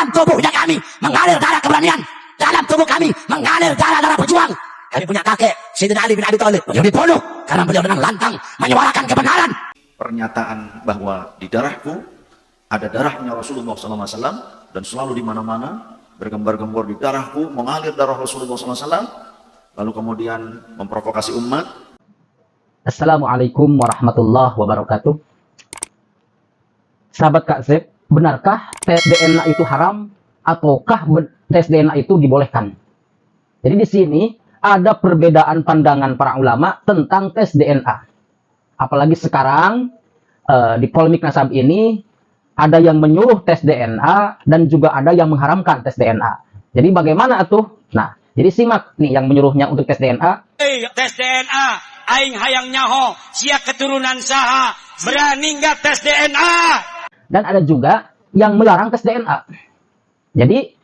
dalam tubuhnya kami mengalir darah keberanian, dalam tubuh kami mengalir darah pejuang. Kami punya kakek Sayyidina Ali bin Abi Thalib, beliau dibunuh karena beliau dengan lantang menyuarakan kebenaran. Pernyataan bahwa di darahku ada darahnya Rasulullah SAW, dan selalu di mana-mana bergembar-gembor di darahku, mengalir darah Rasulullah SAW, lalu kemudian memprovokasi umat. Assalamualaikum warahmatullahi wabarakatuh. Sahabat Kak Zeb, benarkah tes DNA itu haram ataukah tes DNA itu dibolehkan? Jadi di sini ada perbedaan pandangan para ulama tentang tes DNA. Apalagi sekarang di polemik nasab ini ada yang menyuruh tes DNA dan juga ada yang mengharamkan tes DNA. Jadi bagaimana tuh? Nah, jadi simak nih yang menyuruhnya untuk tes DNA. Tes DNA, aing hayang nyaho, sia keturunan saha, berani nggak tes DNA? Dan ada juga yang melarang tes DNA. Jadi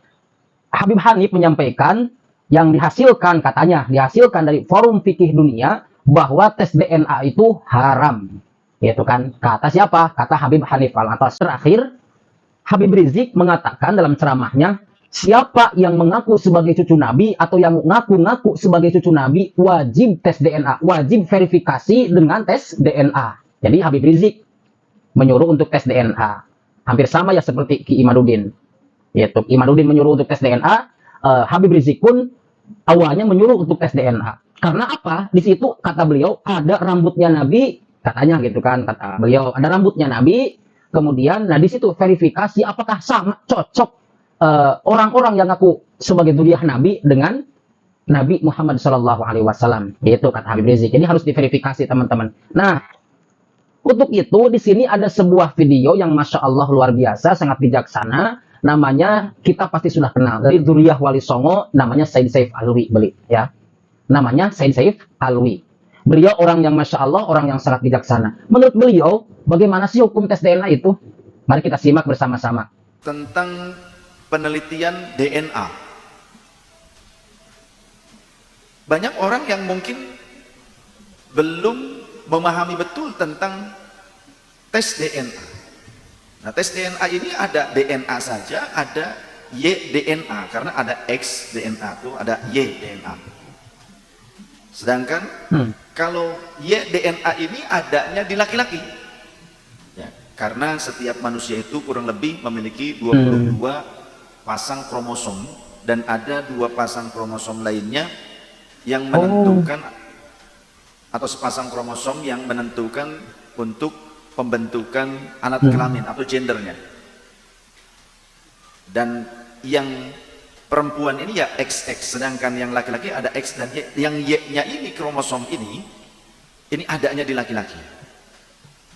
Habib Hanif menyampaikan yang dihasilkan, katanya dihasilkan dari Forum Fikih Dunia, bahwa tes DNA itu haram. Itu kan kata siapa? Kata Habib Hanif Al-Atas. Terakhir, Habib Rizik mengatakan dalam ceramahnya, siapa yang mengaku sebagai cucu Nabi atau yang ngaku-ngaku sebagai cucu Nabi wajib tes DNA, wajib verifikasi dengan tes DNA. Jadi Habib Rizik menyuruh untuk tes DNA. Hampir sama ya seperti Ki Imaduddin. Yaitu Imaduddin menyuruh untuk tes DNA, Habib Rizik pun awalnya menyuruh untuk tes DNA. Karena apa? Di situ kata beliau ada rambutnya Nabi, katanya gitu kan, kata beliau ada rambutnya Nabi. Kemudian, nah di situ verifikasi apakah sama cocok orang-orang yang ngaku sebagai zuriyah Nabi dengan Nabi Muhammad SAW. Itu kata Habib Rizik. Jadi harus diverifikasi teman-teman. Nah, untuk itu di sini ada sebuah video yang masya Allah luar biasa, sangat bijaksana. Namanya kita pasti sudah kenal dari zuriyah Wali Songo, namanya Said Saif Alwi, ya. Namanya Said Saif Alwi. Beliau orang yang masya Allah, orang yang sangat bijaksana. Menurut beliau, bagaimana sih hukum tes DNA itu? Mari kita simak bersama-sama. Tentang penelitian DNA. Banyak orang yang mungkin belum memahami betul tentang tes DNA. Nah, tes DNA ini ada DNA saja, ada Y-DNA, karena ada X DNA itu ada Y-DNA. Sedangkan kalau Y-DNA ini adanya di laki-laki. Ya, karena setiap manusia itu kurang lebih memiliki 22 pasang kromosom, dan ada 2 pasang kromosom lainnya yang menentukan atau sepasang kromosom yang menentukan untuk pembentukan alat kelamin atau gendernya. Dan yang perempuan ini ya XX, sedangkan yang laki-laki ada X dan Y. Yang Y-nya ini, kromosom ini adanya di laki-laki.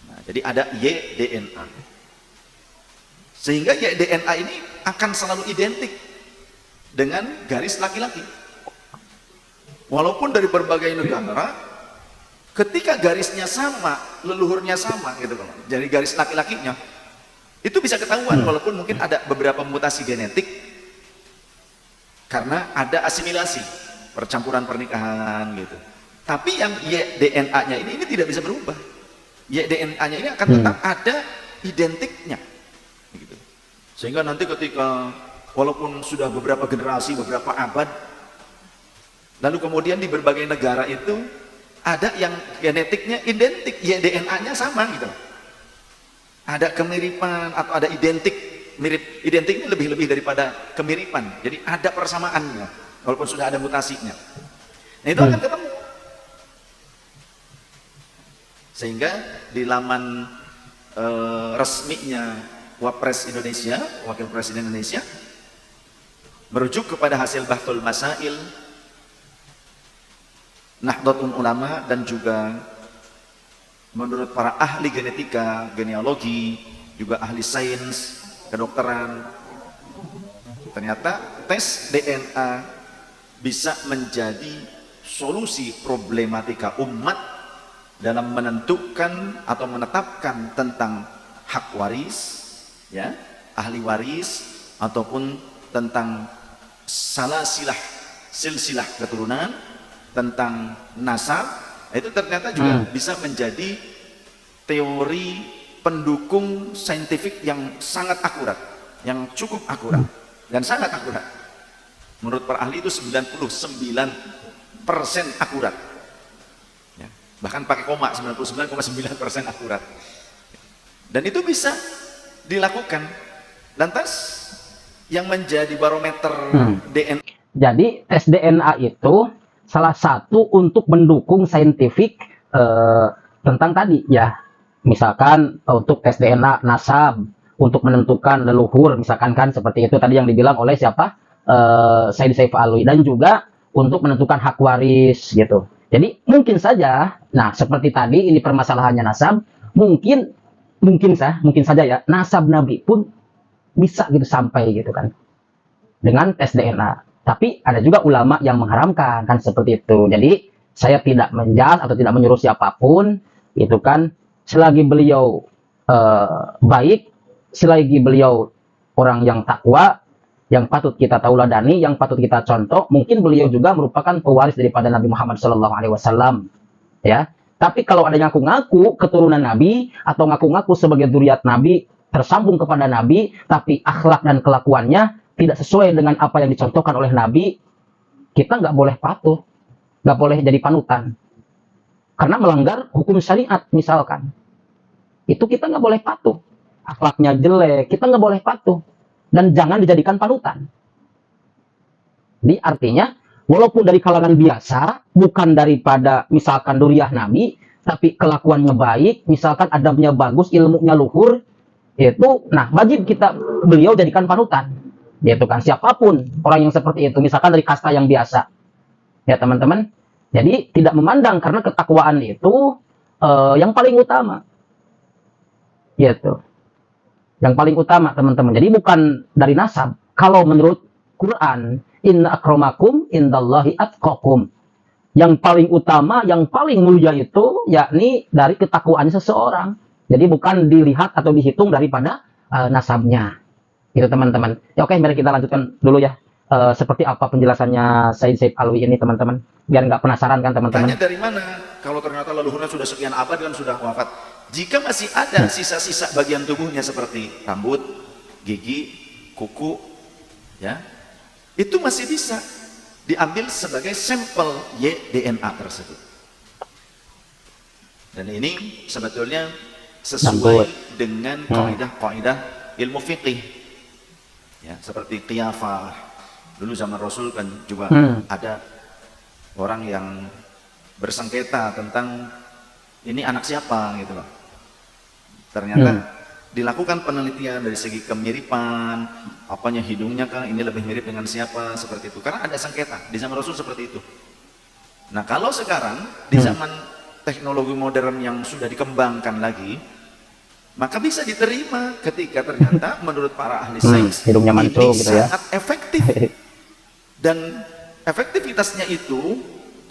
Nah, jadi ada Y-DNA. Sehingga Y-DNA ini akan selalu identik dengan garis laki-laki. Walaupun dari berbagai negara, ketika garisnya sama, leluhurnya sama gitu kan. Jadi garis laki-lakinya itu bisa ketahuan, walaupun mungkin ada beberapa mutasi genetik karena ada asimilasi, percampuran pernikahan gitu. Tapi yang Y-DNA-nya ini tidak bisa berubah. Y-DNA-nya ini akan tetap ada identiknya gitu. Sehingga nanti ketika walaupun sudah beberapa generasi, beberapa abad, lalu kemudian di berbagai negara itu ada yang genetiknya identik, Y-DNA-nya sama gitu. Ada kemiripan atau ada identik, mirip, identiknya lebih daripada kemiripan. Jadi ada persamaannya, walaupun sudah ada mutasinya. Nah itu akan ketemu. Sehingga di laman resminya Wapres Indonesia, Wakil Presiden Indonesia, merujuk kepada hasil Bahthul Masail Nahdlatul Ulama, dan juga menurut para ahli genetika, genealogi, juga ahli sains, kedokteran, ternyata tes DNA bisa menjadi solusi problematika umat dalam menentukan atau menetapkan tentang hak waris, ya, ahli waris, ataupun tentang silsilah keturunan, tentang nasab. Itu ternyata juga bisa menjadi teori pendukung saintifik yang sangat akurat. yang cukup akurat dan sangat akurat. Menurut para ahli itu 99% akurat. Ya, bahkan pakai koma 99,9% akurat. Dan itu bisa dilakukan. Lantas yang menjadi barometer DNA. Jadi tes DNA itu salah satu untuk mendukung saintifik tentang tadi ya. Misalkan untuk tes DNA nasab, untuk menentukan leluhur, misalkan kan seperti itu tadi yang dibilang oleh siapa? Said Saif Alwi, dan juga untuk menentukan hak waris gitu. Jadi mungkin saja, nah seperti tadi ini permasalahannya nasab, mungkin saja ya nasab Nabi pun bisa gitu sampai gitu kan dengan tes DNA. Tapi ada juga ulama yang mengharamkan kan seperti itu. Jadi saya tidak menjudge atau tidak menyuruh siapapun itu kan, selagi beliau baik, selagi beliau orang yang takwa, yang patut kita tauladani, yang patut kita contoh, mungkin beliau juga merupakan pewaris daripada Nabi Muhammad SAW, ya. Tapi kalau ada yang ngaku-ngaku keturunan Nabi atau ngaku-ngaku sebagai zuriat Nabi, tersambung kepada Nabi, tapi akhlak dan kelakuannya tidak sesuai dengan apa yang dicontohkan oleh Nabi, kita nggak boleh patuh, nggak boleh jadi panutan, karena melanggar hukum syariat misalkan. Itu kita nggak boleh patuh. Akhlaknya jelek, kita nggak boleh patuh. Dan jangan dijadikan panutan. Jadi artinya, walaupun dari kalangan biasa, bukan daripada misalkan duriah Nabi, tapi kelakuannya baik, misalkan adabnya bagus, ilmunya luhur, itu, nah wajib kita beliau jadikan panutan. Yaitu kan siapapun orang yang seperti itu, misalkan dari kasta yang biasa. Ya teman-teman. Jadi tidak memandang, karena ketakwaan itu yang paling utama. Gitu. Yang paling utama teman-teman. Jadi bukan dari nasab. Kalau menurut Quran, inna akramakum indallahi atqakum. Yang paling utama, yang paling mulia itu yakni dari ketakwaan seseorang. Jadi bukan dilihat atau dihitung daripada nasabnya. Gitu teman-teman. Ya oke, mari kita lanjutkan dulu ya. Seperti apa penjelasannya Said Saif Alwi ini teman-teman. Biar nggak penasaran kan teman-teman. Tanya dari mana? Kalau ternyata leluhurnya sudah sekian abad dan sudah wafat. Jika masih ada sisa-sisa bagian tubuhnya seperti rambut, gigi, kuku, ya, itu masih bisa diambil sebagai sampel Y-DNA tersebut. Dan ini sebetulnya sesuai dengan kaidah-kaidah ilmu fikih. Ya, seperti qiyafah. Dulu zaman Rasul kan juga ada orang yang bersengketa tentang ini anak siapa gitu loh. Ternyata dilakukan penelitian dari segi kemiripan, apanya hidungnya kan ini lebih mirip dengan siapa, seperti itu. Karena ada sengketa di zaman Rasul seperti itu. Nah kalau sekarang di zaman teknologi modern yang sudah dikembangkan lagi, maka bisa diterima ketika ternyata menurut para ahli sains hidungnya mancung ini gitu ya. sangat efektif. Dan efektivitasnya itu,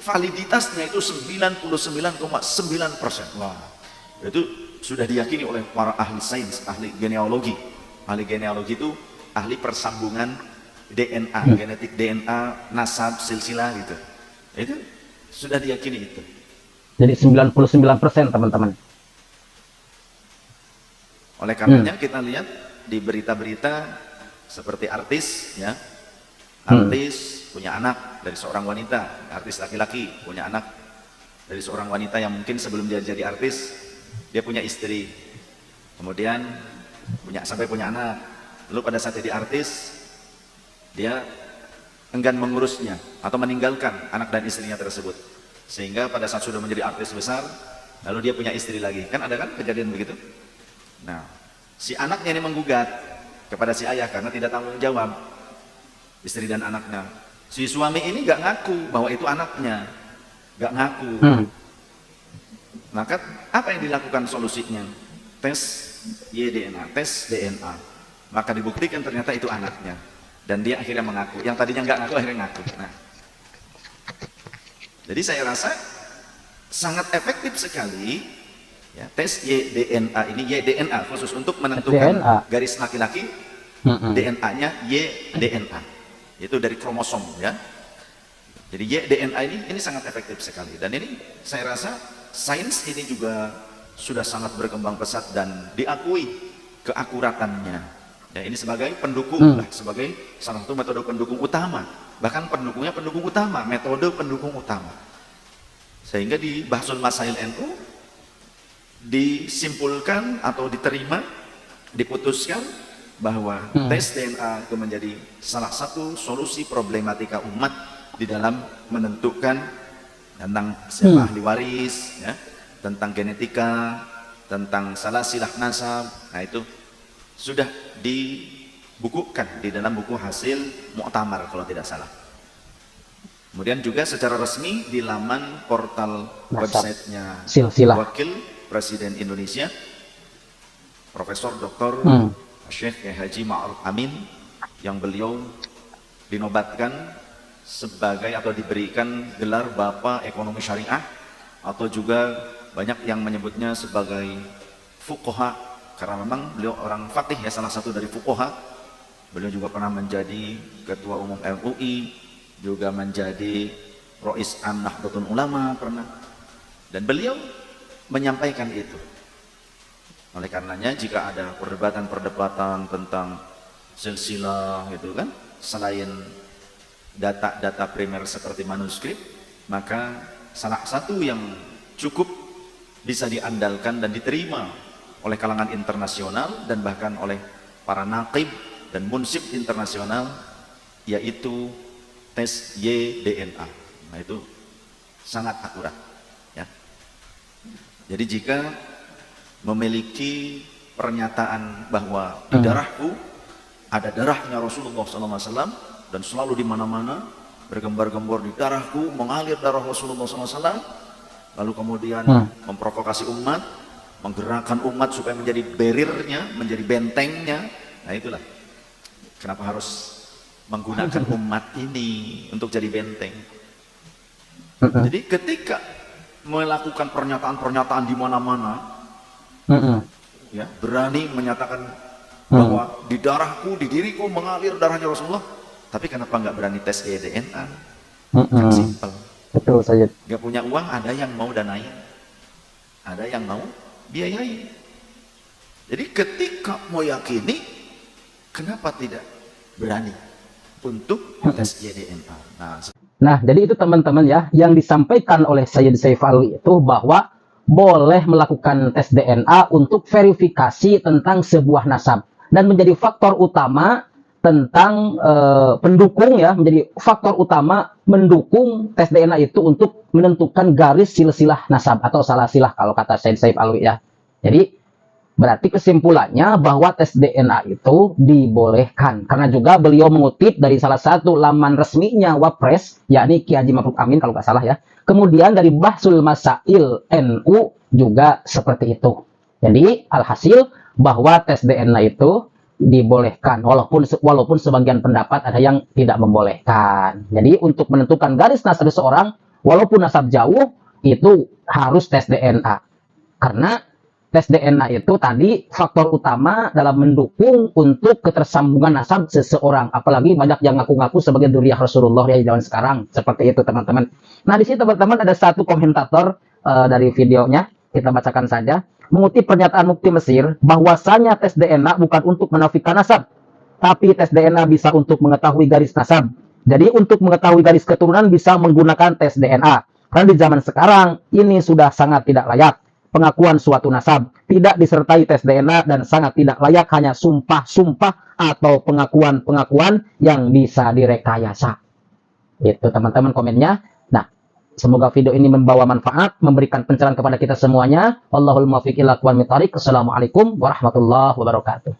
validitasnya itu 99,9%. Wah, itu sudah diyakini oleh para ahli sains, ahli genealogi. Ahli genealogi itu ahli persambungan DNA, genetik DNA, nasab, silsilah gitu. Itu sudah diyakini itu. Jadi 99% teman-teman. Oleh karenanya kita lihat di berita-berita seperti artis, ya, artis punya anak dari seorang wanita, artis laki-laki punya anak dari seorang wanita yang mungkin sebelum dia jadi artis dia punya istri, kemudian sampai punya anak, lalu pada saat jadi artis dia enggan mengurusnya atau meninggalkan anak dan istrinya tersebut, sehingga pada saat sudah menjadi artis besar lalu dia punya istri lagi, kan ada kan kejadian begitu. Nah, si anaknya ini menggugat kepada si ayah karena tidak tanggung jawab istri dan anaknya. Si suami ini gak ngaku bahwa itu anaknya, gak ngaku. Maka apa yang dilakukan solusinya? Tes Y-DNA, tes DNA. Maka dibuktikan ternyata itu anaknya, dan dia akhirnya mengaku. Yang tadinya gak ngaku akhirnya ngaku. Nah, jadi saya rasa sangat efektif sekali ya, tes Y-DNA ini, Y-DNA khusus untuk menentukan garis laki-laki, DNA-nya Y-DNA, itu dari kromosom ya. Jadi Y-DNA ini sangat efektif sekali, dan ini saya rasa sains ini juga sudah sangat berkembang pesat dan diakui keakuratannya. Ya, ini sebagai pendukung lah, sebagai salah satu metode pendukung utama. Bahkan pendukungnya pendukung utama, metode pendukung utama. Sehingga di Bahsul Masail NU disimpulkan atau diterima, diputuskan bahwa tes DNA itu menjadi salah satu solusi problematika umat di dalam menentukan tentang siapa ahli waris, ya, tentang genetika, tentang salasilah nasab. Nah, itu sudah dibukukan di dalam buku hasil Mu'tamar kalau tidak salah. Kemudian juga secara resmi di laman portal websitenya silsilah Wakil Presiden Indonesia Profesor Dr. Syekh Haji Ma'ruf Amin, yang beliau dinobatkan sebagai atau diberikan gelar Bapak Ekonomi Syariah, atau juga banyak yang menyebutnya sebagai fuqaha, karena memang beliau orang faqih ya, salah satu dari fuqaha. Beliau juga pernah menjadi Ketua Umum MUI, juga menjadi Rois Am Nahdlatul Ulama pernah, dan beliau menyampaikan itu. Oleh karenanya jika ada perdebatan-perdebatan tentang silsilah gitu kan, selain data-data primer seperti manuskrip, maka salah satu yang cukup bisa diandalkan dan diterima oleh kalangan internasional dan bahkan oleh para naqib dan munsib internasional, yaitu tes YDNA. Nah, itu sangat akurat ya. Jadi jika memiliki pernyataan bahwa di darahku ada darahnya Rasulullah SAW dan selalu di mana-mana bergembar-gembor, di darahku mengalir darah Rasulullah SAW, lalu kemudian memprovokasi umat, menggerakkan umat supaya menjadi barriernya, menjadi bentengnya. Nah, itulah kenapa harus menggunakan umat ini untuk jadi benteng. Jadi ketika melakukan pernyataan-pernyataan di mana-mana, ya, berani menyatakan bahwa di darahku, di diriku mengalir darahnya Rasulullah, tapi kenapa nggak berani tes DNA? Kan simpel. Betul saja. Nggak punya uang, ada yang mau danain, ada yang mau biayai. Jadi ketika mau yakini, kenapa tidak berani untuk tes DNA? Nah, jadi itu teman-teman ya, yang disampaikan oleh Sayyid Saif Alwi itu bahwa boleh melakukan tes DNA untuk verifikasi tentang sebuah nasab, dan menjadi faktor utama tentang pendukung ya, menjadi faktor utama mendukung tes DNA itu untuk menentukan garis silsilah nasab atau salasilah kalau kata Sayyid Saif Alwi ya. Jadi berarti kesimpulannya bahwa tes DNA itu dibolehkan, karena juga beliau mengutip dari salah satu laman resminya Wapres, yakni Ki Haji Ma'ruf Amin kalau nggak salah ya. Kemudian dari Bahsul Masail NU juga seperti itu. Jadi alhasil bahwa tes DNA itu dibolehkan, walaupun sebagian pendapat ada yang tidak membolehkan. Jadi untuk menentukan garis nasab seseorang, walaupun nasab jauh, itu harus tes DNA. Karena tes DNA itu tadi faktor utama dalam mendukung untuk ketersambungan nasab seseorang. Apalagi banyak yang ngaku-ngaku sebagai dzurriyyah Rasulullah ya di zaman sekarang. Seperti itu teman-teman. Nah di sini teman-teman ada satu komentator dari videonya. Kita bacakan saja. Mengutip pernyataan Mufti Mesir, bahwasanya tes DNA bukan untuk menafikan nasab, tapi tes DNA bisa untuk mengetahui garis nasab. Jadi untuk mengetahui garis keturunan bisa menggunakan tes DNA. Karena di zaman sekarang ini sudah sangat tidak layak. Pengakuan suatu nasab tidak disertai tes DNA dan sangat tidak layak hanya sumpah-sumpah atau pengakuan-pengakuan yang bisa direkayasa. Itu teman-teman komennya. Nah, semoga video ini membawa manfaat, memberikan pencerahan kepada kita semuanya. Wallahul muwaffiq ila aqwamit thoriq. Assalamualaikum warahmatullahi wabarakatuh.